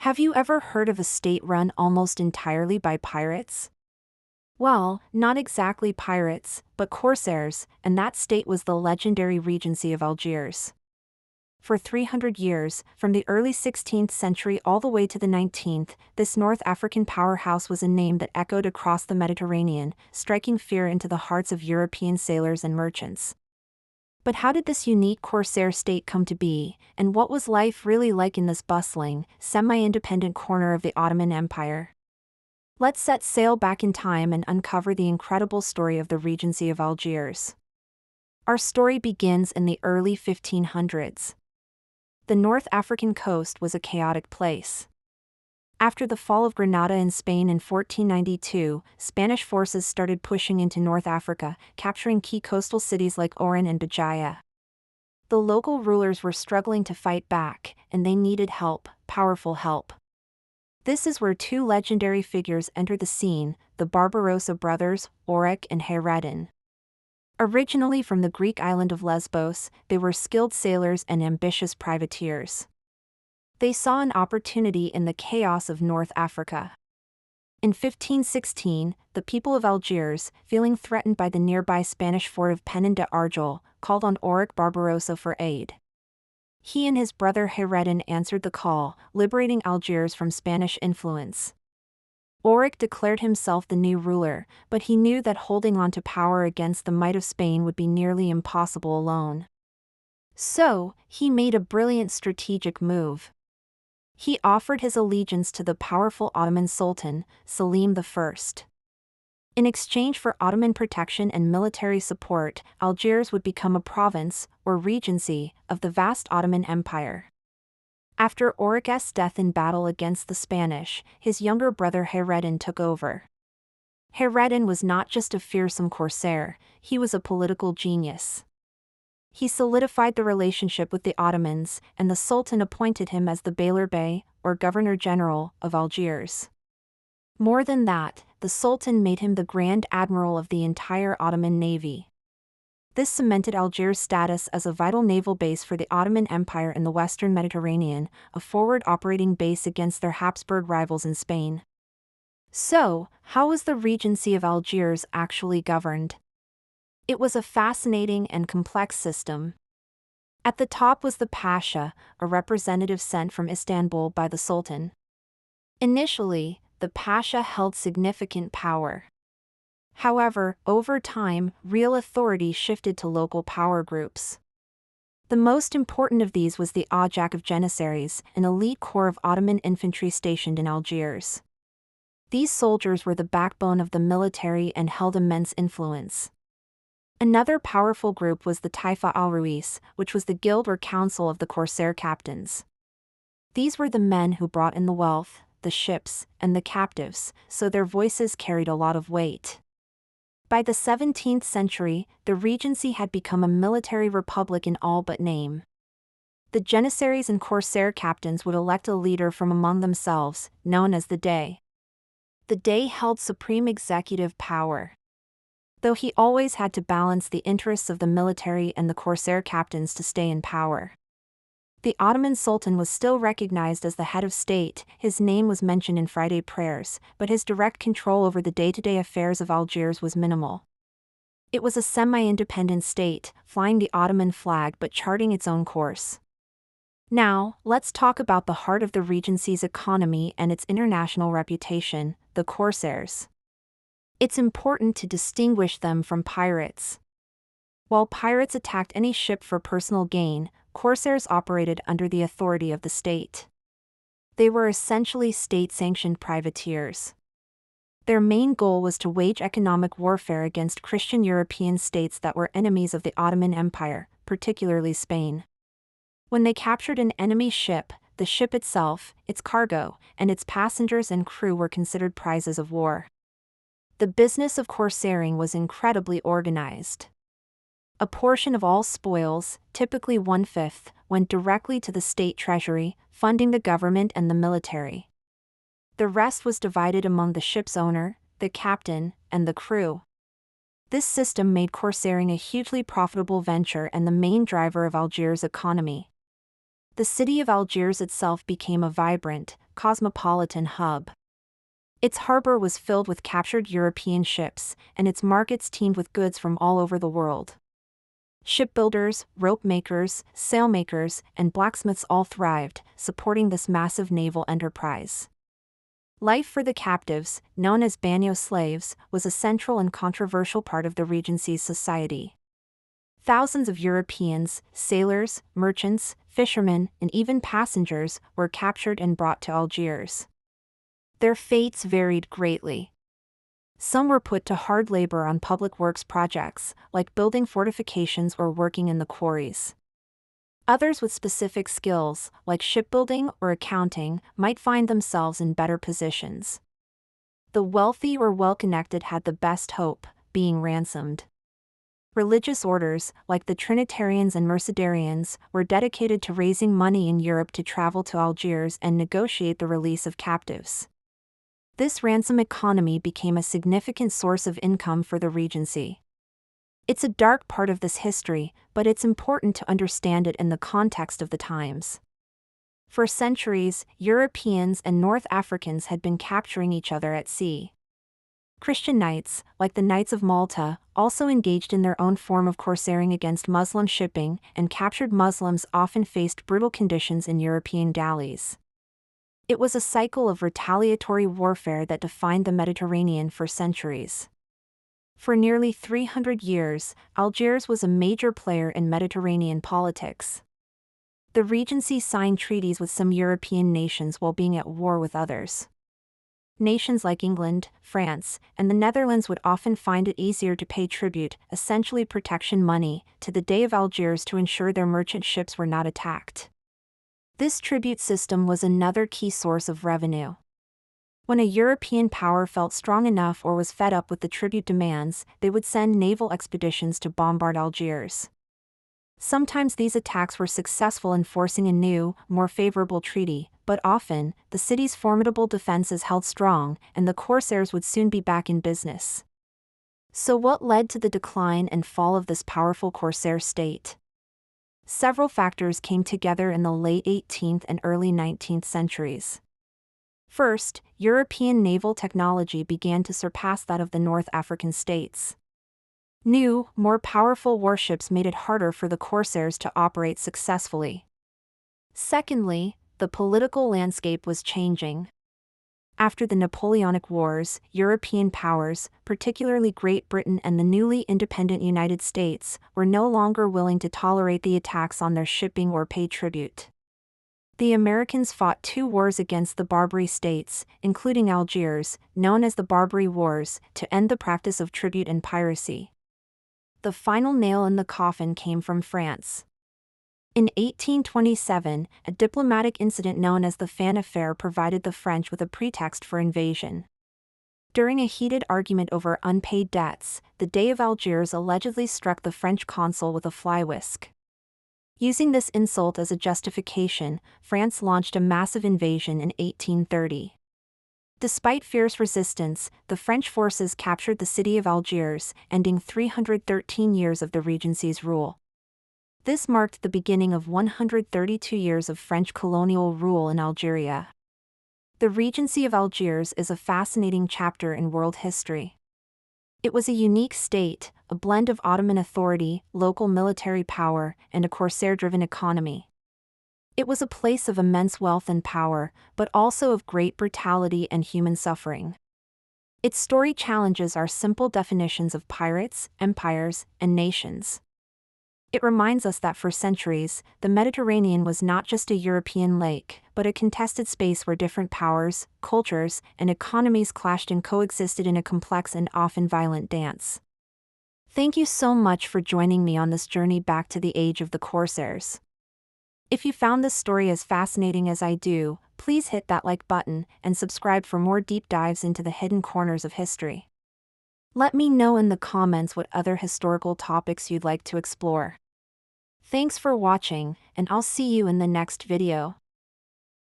Have you ever heard of a state run almost entirely by pirates? Well, not exactly pirates, but Corsairs, and that state was the legendary Regency of Algiers. For 300 years, from the early 16th century all the way to the 19th, this North African powerhouse was a name that echoed across the Mediterranean, striking fear into the hearts of European sailors and merchants. But how did this unique Corsair state come to be, and what was life really like in this bustling, semi-independent corner of the Ottoman Empire? Let's set sail back in time and uncover the incredible story of the Regency of Algiers. Our story begins in the early 1500s. The North African coast was a chaotic place. After the fall of Granada in Spain in 1492, Spanish forces started pushing into North Africa, capturing key coastal cities like Oran and Bajaya. The local rulers were struggling to fight back, and they needed help, powerful help. This is where two legendary figures enter the scene, the Barbarossa brothers, Auric and Hayreddin. Originally from the Greek island of Lesbos, they were skilled sailors and ambitious privateers. They saw an opportunity in the chaos of North Africa. In 1516, the people of Algiers, feeling threatened by the nearby Spanish fort of Penin de Argel, called on Auric Barbarossa for aid. He and his brother Hayreddin answered the call, liberating Algiers from Spanish influence. Auric declared himself the new ruler, but he knew that holding on to power against the might of Spain would be nearly impossible alone. So, he made a brilliant strategic move. He offered his allegiance to the powerful Ottoman Sultan, Selim I. In exchange for Ottoman protection and military support, Algiers would become a province, or regency, of the vast Ottoman Empire. After Auric's death in battle against the Spanish, his younger brother Hayreddin took over. Hayreddin was not just a fearsome corsair, he was a political genius. He solidified the relationship with the Ottomans, and the Sultan appointed him as the Beylerbey, or Governor-General, of Algiers. More than that, the Sultan made him the Grand Admiral of the entire Ottoman navy. This cemented Algiers' status as a vital naval base for the Ottoman Empire in the Western Mediterranean, a forward operating base against their Habsburg rivals in Spain. So, how was the Regency of Algiers actually governed? It was a fascinating and complex system. At the top was the Pasha, a representative sent from Istanbul by the Sultan. Initially, the Pasha held significant power. However, over time, real authority shifted to local power groups. The most important of these was the Ajak of Janissaries, an elite corps of Ottoman infantry stationed in Algiers. These soldiers were the backbone of the military and held immense influence. Another powerful group was the Taifa al-Ruis, which was the guild or council of the Corsair captains. These were the men who brought in the wealth, the ships, and the captives, so their voices carried a lot of weight. By the 17th century, the Regency had become a military republic in all but name. The Janissaries and Corsair captains would elect a leader from among themselves, known as the Dey. The Dey held supreme executive power. Though he always had to balance the interests of the military and the Corsair captains to stay in power. The Ottoman Sultan was still recognized as the head of state, his name was mentioned in Friday prayers, but his direct control over the day-to-day affairs of Algiers was minimal. It was a semi-independent state, flying the Ottoman flag but charting its own course. Now, let's talk about the heart of the Regency's economy and its international reputation, the Corsairs. It's important to distinguish them from pirates. While pirates attacked any ship for personal gain, Corsairs operated under the authority of the state. They were essentially state-sanctioned privateers. Their main goal was to wage economic warfare against Christian European states that were enemies of the Ottoman Empire, particularly Spain. When they captured an enemy ship, the ship itself, its cargo, and its passengers and crew were considered prizes of war. The business of corsairing was incredibly organized. A portion of all spoils, typically 1/5, went directly to the state treasury, funding the government and the military. The rest was divided among the ship's owner, the captain, and the crew. This system made corsairing a hugely profitable venture and the main driver of Algiers' economy. the city of Algiers itself became a vibrant, cosmopolitan hub. Its harbor was filled with captured European ships, and its markets teemed with goods from all over the world. Shipbuilders, rope makers, sailmakers, and blacksmiths all thrived, supporting this massive naval enterprise. Life for the captives, known as banyo slaves, was a central and controversial part of the Regency's society. Thousands of Europeans, sailors, merchants, fishermen, and even passengers were captured and brought to Algiers. Their fates varied greatly. Some were put to hard labor on public works projects, like building fortifications or working in the quarries. Others with specific skills, like shipbuilding or accounting, might find themselves in better positions. The wealthy or well-connected had the best hope, being ransomed. Religious orders, like the Trinitarians and Mercedarians, were dedicated to raising money in Europe to travel to Algiers and negotiate the release of captives. This ransom economy became a significant source of income for the Regency. It's a dark part of this history, but it's important to understand it in the context of the times. For centuries, Europeans and North Africans had been capturing each other at sea. Christian knights, like the Knights of Malta, also engaged in their own form of corsairing against Muslim shipping, and captured Muslims often faced brutal conditions in European galleys. It was a cycle of retaliatory warfare that defined the Mediterranean for centuries. For nearly 300 years, Algiers was a major player in Mediterranean politics. The Regency signed treaties with some European nations while being at war with others. Nations like England, France, and the Netherlands would often find it easier to pay tribute, essentially protection money, to the Dey of Algiers to ensure their merchant ships were not attacked. This tribute system was another key source of revenue. When a European power felt strong enough or was fed up with the tribute demands, they would send naval expeditions to bombard Algiers. Sometimes these attacks were successful in forcing a new, more favorable treaty, but often, the city's formidable defenses held strong, and the Corsairs would soon be back in business. So what led to the decline and fall of this powerful Corsair state? Several factors came together in the late 18th and early 19th centuries. First, European naval technology began to surpass that of the North African states. New, more powerful warships made it harder for the Corsairs to operate successfully. Secondly, the political landscape was changing. After the Napoleonic Wars, European powers, particularly Great Britain and the newly independent United States, were no longer willing to tolerate the attacks on their shipping or pay tribute. The Americans fought 2 wars against the Barbary states, including Algiers, known as the Barbary Wars, to end the practice of tribute and piracy. The final nail in the coffin came from France. In 1827, a diplomatic incident known as the Fan Affair provided the French with a pretext for invasion. During a heated argument over unpaid debts, the Dey of Algiers allegedly struck the French consul with a fly whisk. Using this insult as a justification, France launched a massive invasion in 1830. Despite fierce resistance, the French forces captured the city of Algiers, ending 313 years of the Regency's rule. This marked the beginning of 132 years of French colonial rule in Algeria. The Regency of Algiers is a fascinating chapter in world history. It was a unique state, a blend of Ottoman authority, local military power, and a Corsair-driven economy. It was a place of immense wealth and power, but also of great brutality and human suffering. Its story challenges our simple definitions of pirates, empires, and nations. It reminds us that for centuries, the Mediterranean was not just a European lake, but a contested space where different powers, cultures, and economies clashed and coexisted in a complex and often violent dance. Thank you so much for joining me on this journey back to the age of the Corsairs. If you found this story as fascinating as I do, please hit that like button and subscribe for more deep dives into the hidden corners of history. Let me know in the comments what other historical topics you'd like to explore. Thanks for watching, and I'll see you in the next video.